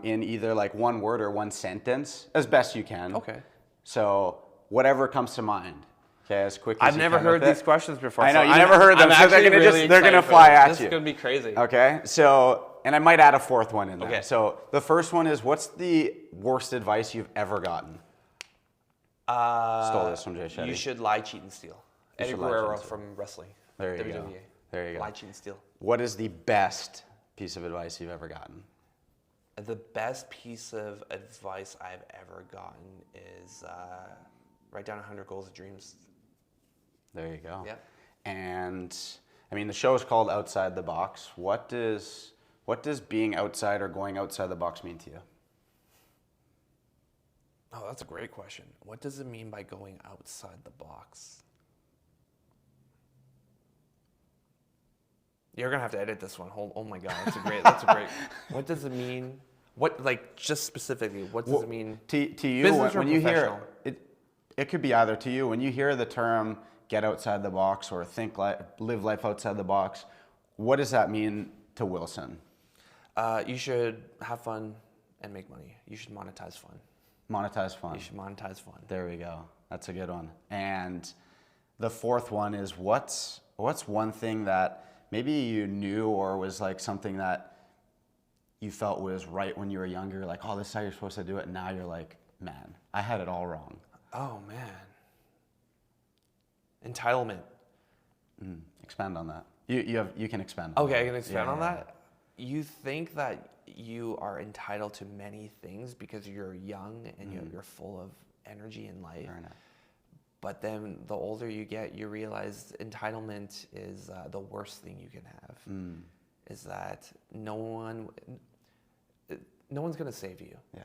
in either like one word or one sentence as best you can. Okay. So whatever comes to mind. Okay, as quick as I've you never can heard with these questions before. I know, so you never heard them, so they're going to fly at you. This is going to be crazy. Okay, so, and I might add a 4th one in there. Okay. So the first one is, what's the worst advice you've ever gotten? Stole this from Jay Shetty. You should lie, cheat, and steal. Eddie Guerrero from wrestling. There you WWE. go. There you go. Lie, cheat, and steal. What is the best piece of advice you've ever gotten? The best piece of advice I've ever gotten is write down 100 goals and dreams. There you go. Yeah. And I mean, the show is called Outside the Box. What does being outside or going outside the box mean to you? Oh, that's a great question. What does it mean by going outside the box? You're gonna have to edit this one. Oh my God, that's a great. What does it mean? What, like, just specifically? What does it mean to you? Business when or you hear professional? it could be either. To you, when you hear the term "get outside the box" or live life outside the box, what does that mean to Wilson? You should have fun and make money. You should monetize fun. Monetize fun. You should monetize fun. There we go. That's a good one. And the 4th one is, what's one thing that maybe you knew or was like something that you felt was right when you were younger, like, oh, this is how you're supposed to do it, and now you're like, man, I had it all wrong. Oh man. Entitlement. Expand on that. You can expand on that. Okay, I can expand on that. You think that you are entitled to many things because you're young and you're full of energy in life. Fair enough. But then the older you get, you realize entitlement is the worst thing you can have. Is that no one's going to save you. Yeah.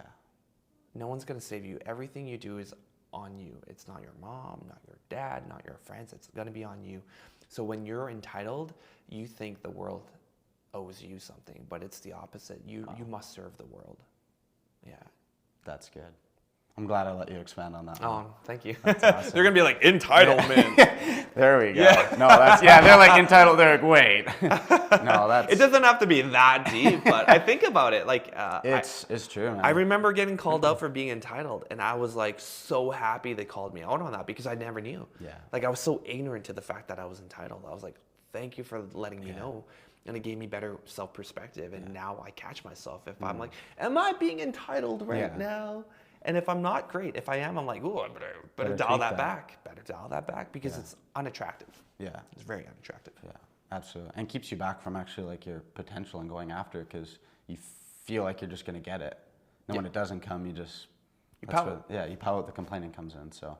No one's going to save you. Everything you do is on you. It's not your mom, not your dad, not your friends. It's going to be on you. So when you're entitled, you think the world owes you something, but it's the opposite. You must serve the world. Yeah. That's good. I'm glad I let you expand on that one. Oh, thank you. That's awesome. You're going to be like, entitlement. There we go. Yeah. No, they're like entitled. They're like, wait. No, that's... It doesn't have to be that deep, but I think about it. Like, It's true, man. I remember getting called out for being entitled, and I was like so happy they called me out on that because I never knew. Yeah. Like, I was so ignorant to the fact that I was entitled. I was like, thank you for letting me know. And it gave me better self-perspective. And now I catch myself if I'm like, am I being entitled right now? And if I'm not, great. If I am, I'm like, ooh, I better dial that back. Better dial that back because it's unattractive. Yeah. It's very unattractive. Yeah, absolutely. And keeps you back from actually like your potential and going after it because you feel like you're just going to get it. And when it doesn't come, you pout. You pout, the complaining comes in. So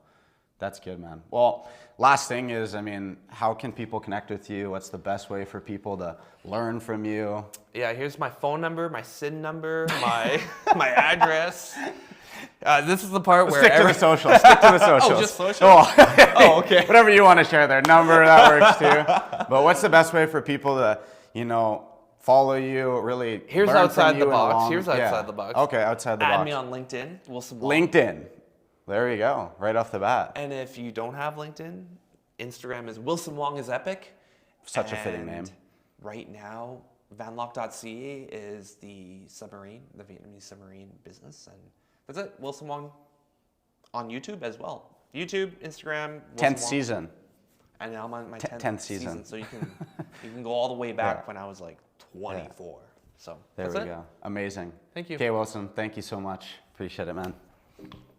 that's good, man. Well, last thing is, I mean, how can people connect with you? What's the best way for people to learn from you? Yeah, here's my phone number, my SIN number, my my address. This is the part where Stick to the socials. Stick to the socials. Oh, just social? Oh, okay. Whatever you want to share there. Number, that works too. But what's the best way for people to, follow you, really Here's learn outside from the you box. along? Here's outside the box. Okay, outside the box. Add me on LinkedIn, Wilson Wong. LinkedIn. There you go. Right off the bat. And if you don't have LinkedIn, Instagram is Wilson Wong is epic. Such a fitting name. Right now, vanlock.ca is the Vietnamese submarine business. And that's it. Wilson Wong on YouTube as well. YouTube, Instagram, Wilson 10th Wong. season. And now I'm on my 10th season. So you can go all the way back when I was like 24. So there we go. Amazing. Thank you. Okay, Wilson, thank you so much. Appreciate it, man.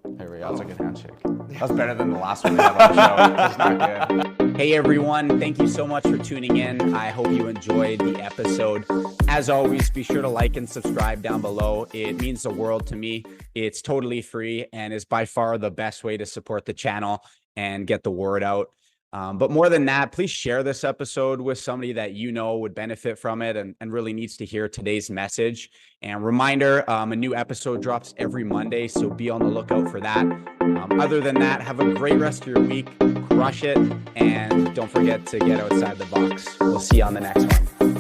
There we go. That was a good handshake. That was better than the last one we had on the show. That's not good. Hey everyone, thank you so much for tuning in. I hope you enjoyed the episode. As always, be sure to like and subscribe down below. It means the world to me. It's totally free and is by far the best way to support the channel and get the word out. But more than that, please share this episode with somebody that you know would benefit from it and really needs to hear today's message. And reminder, a new episode drops every Monday, so be on the lookout for that. Other than that, have a great rest of your week, crush it, and don't forget to get outside the box. We'll see you on the next one.